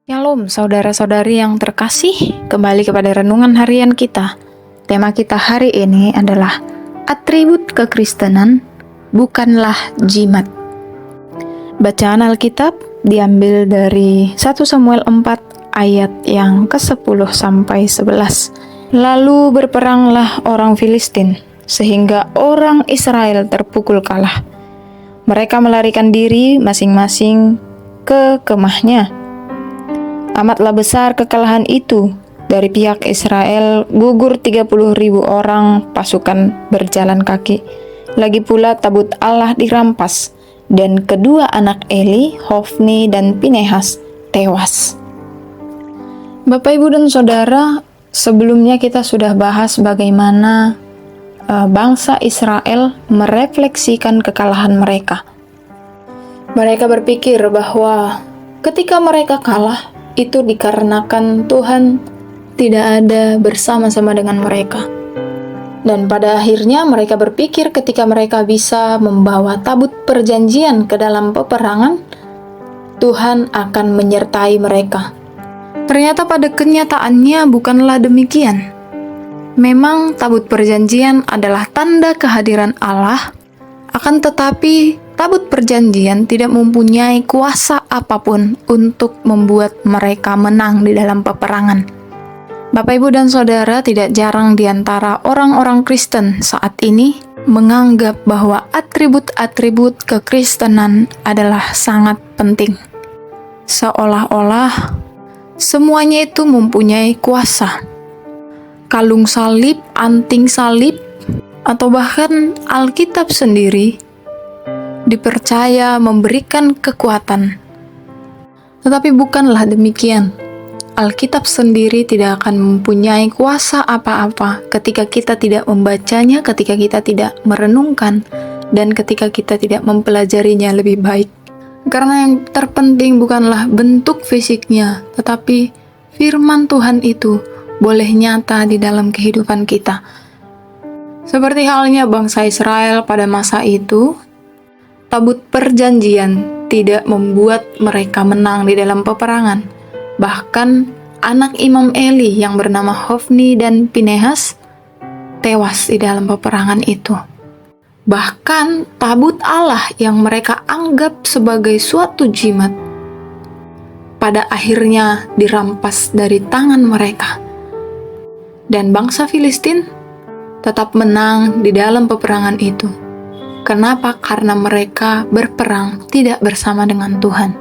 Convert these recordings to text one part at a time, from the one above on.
Shalom saudara-saudari yang terkasih, kembali kepada renungan harian kita. Tema kita hari ini adalah atribut kekristenan bukanlah jimat. Bacaan Alkitab diambil dari 1 Samuel 4 ayat yang ke-10 sampai 11. Lalu berperanglah orang Filistin sehingga orang Israel terpukul kalah. Mereka melarikan diri masing-masing ke kemahnya. Amatlah besar kekalahan itu. Dari pihak Israel gugur 30.000 orang pasukan berjalan kaki. Lagi pula tabut Allah dirampas, dan kedua anak Eli, Hofni dan Pinehas tewas. Bapak, Ibu, dan Saudara, sebelumnya kita sudah bahas bagaimana bangsa Israel merefleksikan kekalahan mereka. Mereka berpikir bahwa ketika mereka kalah, itu dikarenakan Tuhan tidak ada bersama-sama dengan mereka. Dan pada akhirnya mereka berpikir ketika mereka bisa membawa tabut perjanjian ke dalam peperangan, Tuhan akan menyertai mereka. Ternyata pada kenyataannya bukanlah demikian. Memang tabut perjanjian adalah tanda kehadiran Allah, akan tetapi tabut perjanjian tidak mempunyai kuasa apapun untuk membuat mereka menang di dalam peperangan. Bapak, Ibu, dan Saudara, tidak jarang di antara orang-orang Kristen saat ini menganggap bahwa atribut-atribut kekristenan adalah sangat penting. Seolah-olah semuanya itu mempunyai kuasa. Kalung salib, anting salib, atau bahkan Alkitab sendiri dipercaya memberikan kekuatan. Tetapi bukanlah demikian. Alkitab sendiri tidak akan mempunyai kuasa apa-apa ketika kita tidak membacanya, ketika kita tidak merenungkan, dan ketika kita tidak mempelajarinya lebih baik. Karena yang terpenting bukanlah bentuk fisiknya, tetapi firman Tuhan itu boleh nyata di dalam kehidupan kita. Seperti halnya bangsa Israel pada masa itu, tabut perjanjian tidak membuat mereka menang di dalam peperangan. Bahkan anak Imam Eli yang bernama Hofni dan Pinehas tewas di dalam peperangan itu. Bahkan tabut Allah yang mereka anggap sebagai suatu jimat pada akhirnya dirampas dari tangan mereka. Dan bangsa Filistin tetap menang di dalam peperangan itu. Kenapa? Karena mereka berperang tidak bersama dengan Tuhan.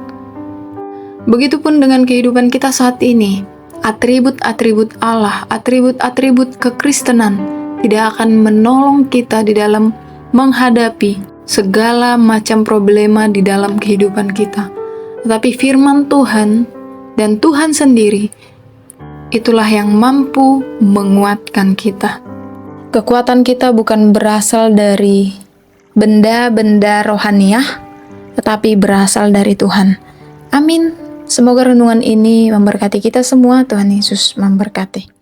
Begitupun dengan kehidupan kita saat ini. Atribut-atribut Allah, atribut-atribut kekristenan tidak akan menolong kita di dalam menghadapi segala macam problema di dalam kehidupan kita. Tetapi firman Tuhan dan Tuhan sendiri, itulah yang mampu menguatkan kita. Kekuatan kita bukan berasal dari benda-benda rohaniah, tetapi berasal dari Tuhan. Amin. Semoga renungan ini memberkati kita semua. Tuhan Yesus memberkati.